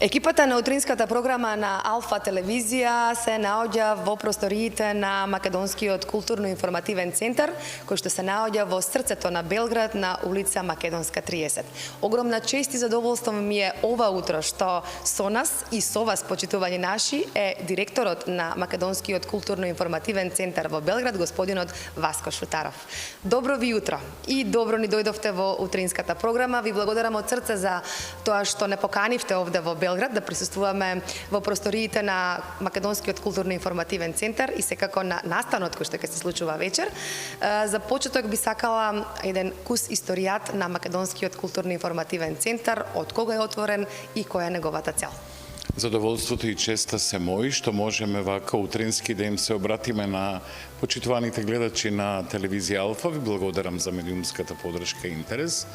Екипата на утринската програма на Алфа телевизија се наоѓа во просториите на Македонскиот културно-информативен центар, кој што се наоѓа во срцето на Белград на улица Македонска 30. Огромна чест и задоволство ми е ова утро што со нас и со вас, почитувани наши, е директорот на Македонскиот културно-информативен центар во Белград, господинот Васко Шутаров. Добро ви утро и добро ни дојдовте во утринската програма. Ви благодарам од срце за тоа што не поканивте овде во Белград да присуствуваме во просториите на Македонскиот културно-информативен центар и секако на настанот кој што ќе се случува вечер. За почеток би сакала еден кус историјат на Македонскиот културно-информативен центар, од кога е отворен и која е неговата цел. Задоволството и честа се мои што можеме вака утрински да им се обратиме на почитуваните гледачи на телевизија Алфа. Ви благодарам за медиумската подршка и интерес.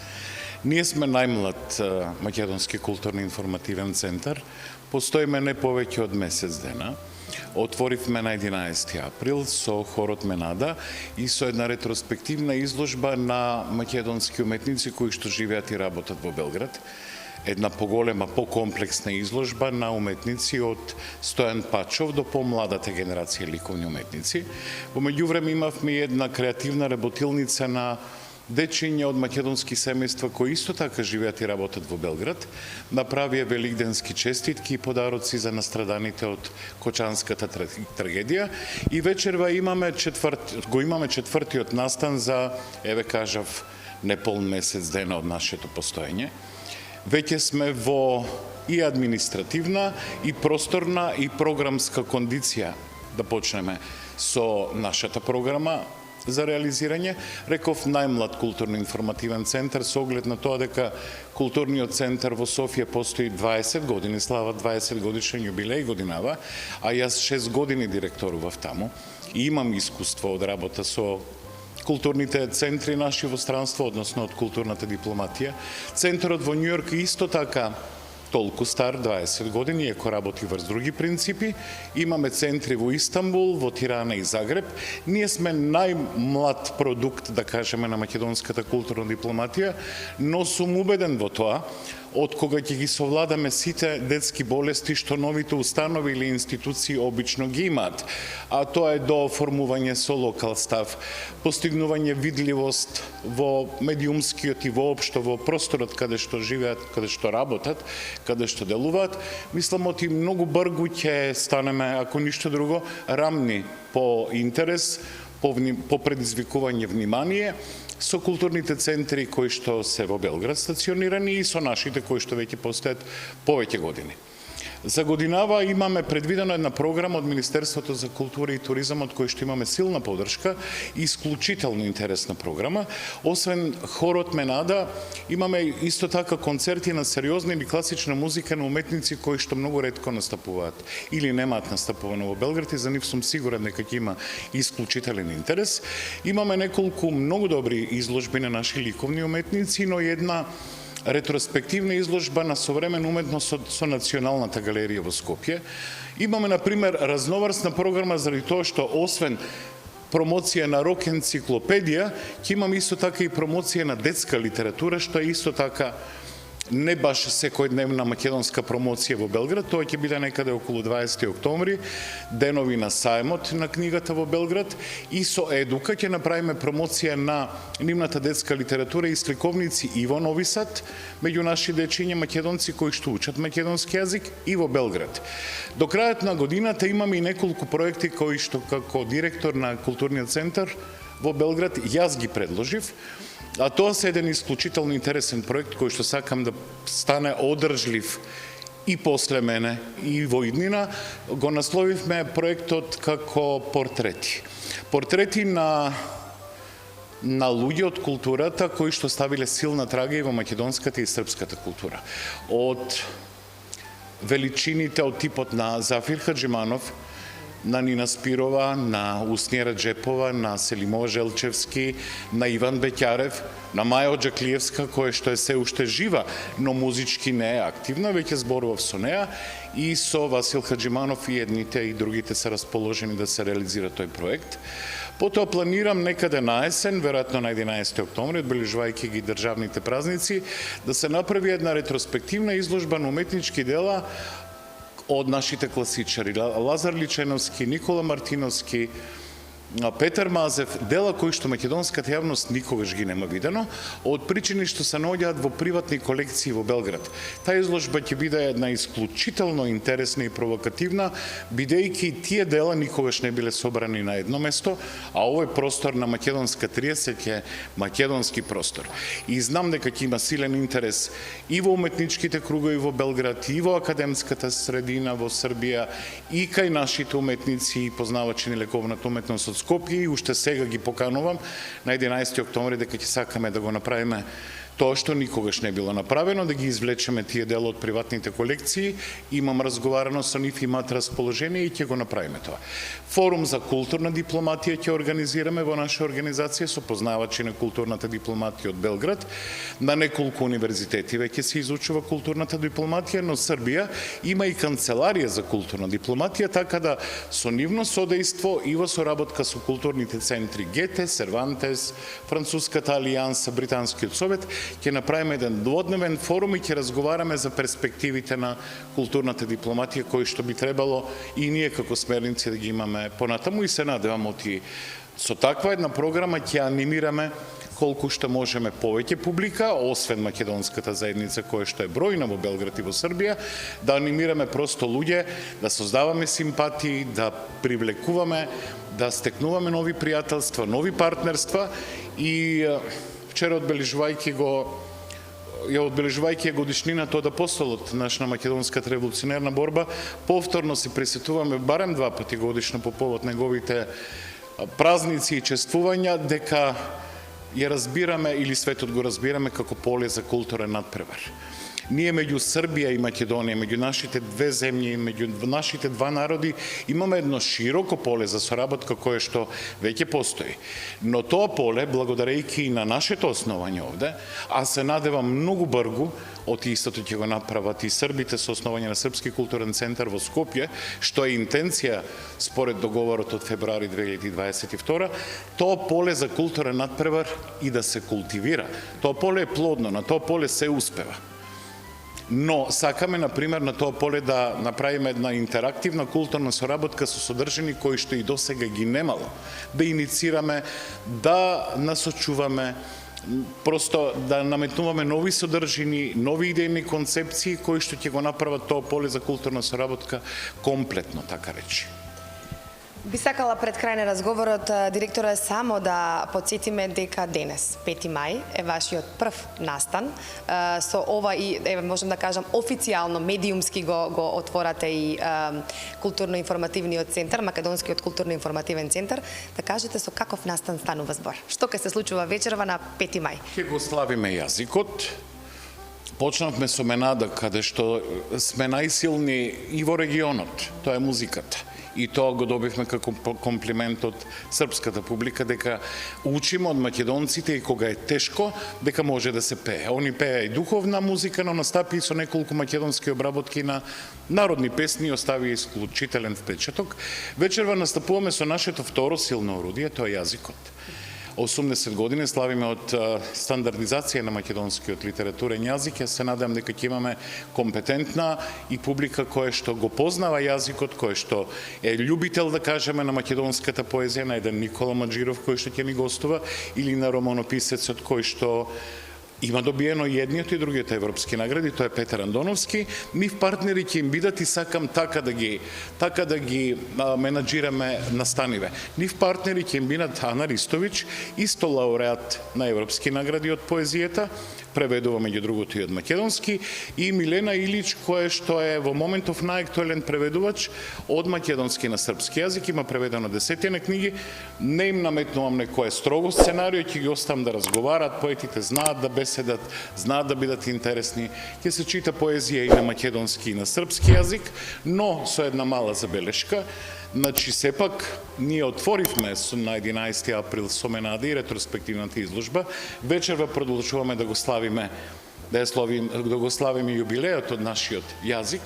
Ние сме најмлад македонски културно-информативен центар. Постоиме не повеќе од месец дена. Отворивме на 11 април со хорот Менада и со една ретроспективна изложба на македонски уметници кои што живеат и работат во Белград. Една поголема, покомплексна изложба на уметници од Стојан Пачов до помладата генерација ликовни уметници. Во меѓувреме имавме една креативна работилница на дечиња од македонски семејства кои исто така живеат и работат во Белград, направија великденски честитки и подароци за настраданите од Кочанската трагедија и вечерва имаме четвртиот настан за, еве кажав, неполн месец дена од нашето постоење. Веќе сме во и административна, и просторна, и програмска кондиција да почнеме со нашата програма за реализирање. Реков најмлад културно-информативен центар со оглед на тоа дека културниот центар во Софија постои 20 години, слава 20 годишен јубилеј годинава, а јас 6 години директорував таму и имам искуство од работа со културните центри наши во странство, односно од културната дипломатија. Центарот во Њујорк исто така толку стар, 20 години, иако работи врз други принципи. Имаме центри во Истанбул, во Тирана и Загреб. Ние сме најмлад продукт, да кажеме, на македонската културна дипломатија, но сум убеден во тоа, од кога ќе ги совладаме сите детски болести што новите установи или институции обично ги имаат. А тоа е до формување со локал став, постигнување видливост во медиумскиот и воопшто во просторот каде што живеат, каде што работат, каде што делуваат. Мислам, оти многу брзо ќе станеме, ако ништо друго, рамни по интерес, по предизвикување внимание, со културните центри кои што се во Белград стационирани и со нашите кои што веќе постојат повеќе години. За годинава имаме предвидено една програма од Министерството за култура и туризам, од кој што имаме силна подршка и исклучително интересна програма. Освен хорот Менада, имаме исто така концерти на сериозна или класична музика на уметници кои што многу ретко настапуваат или немаат настапувано во Белград и за нив сум сигурен дека ќе има исклучителен интерес. Имаме неколку многу добри изложби на наши ликовни уметници, но една ретроспективна изложба на современа уметност со Националната галерија во Скопје. Имаме, например, разноврсна програма заради тоа што освен промоција на рок енциклопедија, ќе имаме исто така и промоција на детска литература, што е исто така не баш секојдневна македонска промоција во Белград. Тоа ќе биде некаде околу 20 октомври, денови на сајмот на книгата во Белград и со Едука ќе направиме промоција на нивната детска литература и сликовници и во Нови Сад, меѓу наши дечиња македонци кои што учат македонски јазик и во Белград. До крајот на годината имаме и неколку проекти кои што како директор на културниот центар во Белград јас ги предложив. А тоа се еден исклучително интересен проект кој што сакам да стане одржлив и после мене и во иднина. Го насловивме проектот како портрети. Портрети на луѓе од културата кои што ставиле силна трага и во македонската и српската култура. Од величините од типот на Зафир Хаџиманов, на Нина Спирова, на Уснира Джепова, на Селимо Желчевски, на Иван Беќарев, на Маја Оджаклиевска, која што е се уште жива, но музички не е активна, веќе зборував со неа, и со Васил Хаджиманов и едните и другите се расположени да се реализира тој проект. Потоа планирам некаде на есен, веројатно на 11 октомври, одбележувајќи ги државните празници, да се направи една ретроспективна изложба на уметнички дела од нашите класичари, Лазар Личеновски, Никола Мартиновски, Петар Мазев, дела кои што македонската јавност никогаш ги нема видено, од причини што се наоѓаат во приватни колекции во Белград. Таа изложба ќе биде една исклучително интересна и провокативна, бидејќи тие дела никогаш не биле собрани на едно место, а овој простор на Македонска 30 е македонски простор. И знам дека ќе има силен интерес и во уметничките кругови во Белград, и во академската средина во Србија, и кај нашите уметници и познавачи на лековната уметност од Скопје, и уште сега ги поканувам на 11 октомври дека ќе сакаме да го направиме тоа што никогаш не било направено, да ги извлечеме тие дела од приватните колекции. Имам разговарано со нив, имаат расположение и ќе го направиме тоа. Форум за културна дипломатија ќе организираме во наша организација со познавачи на културната дипломатија од Белград. На неколку универзитети веќе се изучува културната дипломатија, но Србија има и канцеларија за културна дипломатија, така да со нивно содејство и во соработка со културните центри Гете, Сервантес, Француската алијанса, Британскиот совет, ќе направиме еден дводневен форум и ќе разговараме за перспективите на културната дипломатија, кои што би требало и ние како смерници да ги имаме понатаму, и се надевам оти со таква една програма ќе анимираме колку што можеме повеќе публика, освен македонската заедница која што е бројна во Белград и во Србија, да анимираме просто луѓе, да создаваме симпатии, да привлекуваме, да стекнуваме нови пријателства, нови партнерства. И вчера одбележувајќи годишнината од апостолот наш на македонската револуционерна борба, повторно се присетуваме барем 2 пати годишно по повод неговите празници и чествувања, дека ја разбираме, или светот го разбираме, како поле за културен надпревар. Ние меѓу Србија и Македонија, меѓу нашите две земји, меѓу нашите два народи, имаме едно широко поле за соработка кое што веќе постои. Но тоа поле, благодарејќи и на нашето основање овде, а се надевам многу бргу, од истото ќе го направат и србите со основање на Српски културен центар во Скопје, што е интенција според договорот од февруари 2022, тоа поле за културен надпревар и да се култивира. Тоа поле е плодно, на тоа поле се успева. Но сакаме, например, на тоа поле да направиме една интерактивна културна соработка со содржини кои што и досега ги немало. Да иницираме, да насочуваме, просто да наметнуваме нови содржини, нови идејни концепции кои што ќе го направат тоа поле за културна соработка комплетно, така речи. Би сакала пред крај на разговорот, директоре, само да подсетиме дека денес, 5 мај, е вашиот прв настан. Со ова и, можем да кажам, официјално, медиумски го отворате и културно-информативниот центар, Македонскиот културно-информативен центар. Да кажете со каков настан станува збор? Што ќе се случува вечерва на 5 мај? Ќе го славиме јазикот. Почнавме со Менада, каде што сме најсилни и во регионот. Тоа е музиката. И тоа го добивме како комплимент од српската публика, дека учиме од македонците и кога е тешко, дека може да се пее. Они пеа и духовна музика, но настапи и со неколку македонски обработки на народни песни и остави исклучителен впечаток. Вечерва настапуваме со нашето второ силно орудие, тоа е јазикот. 80 години славиме од стандардизација на македонскиот литературен јазик. Се надам дека ќе имаме компетентна и публика која што го познава јазикот, која што е љубител, да кажеме, на македонската поезија, на еден Никола Маџиров кој што ќе ни гостува, или на романописецот кој што има добиено и едниот и другиот европски награди, тоа е Петар Андоновски. Нив партнери ќе им бидат и сакам така да ги менаџираме настаниве. Нив партнери ќе им бидат Ана Ристовиќ, исто лауреат на европски награди од поезијата, преведува меѓу другото и од македонски, и Милена Илич, која што е во моментов најактуелен преведувач од македонски на српски јазик, има преведено 10 книги. Не им наметнувам некое строго сценарио, ќе ги оставам да разговарат, поетите знаат да беседат, знаат да бидат интересни. Ќе се чита поезија и на македонски и на српски јазик, но со една мала забелешка, Значи, сепак, ние отворивме на 11 април Соменади и ретроспективната изложба. Вечерва продолжуваме да го славиме, да го славиме јубилејот од нашиот јазик,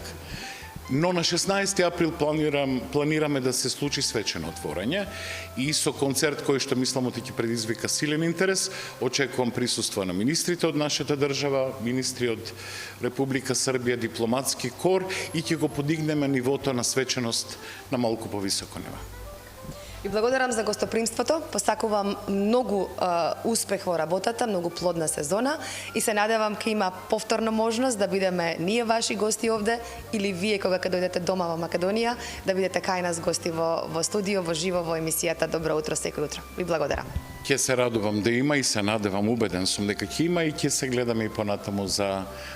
но на 16 април планираме да се случи свечено отворање и со концерт кој што мислам ќе предизвика силен интерес. Очекувам присуство на министрите од нашата држава, министри од Република Србија, дипломатски кор и ќе го подигнеме нивото на свеченост на малку повисоко ниво. Ви благодарам за гостопримството, посакувам многу успех во работата, многу плодна сезона и се надевам ке има повторна можност да бидеме ние ваши гости овде или вие кога ќе дојдете дома во Македонија, да бидете кај нас гости во студио, во живо, во емисијата Добро утро секој утро. Ви благодарам. Ќе се радувам да има и се надевам, убеден сум дека ќе има и ќе се гледаме и понатаму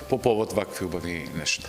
по повод вакви убави нешта.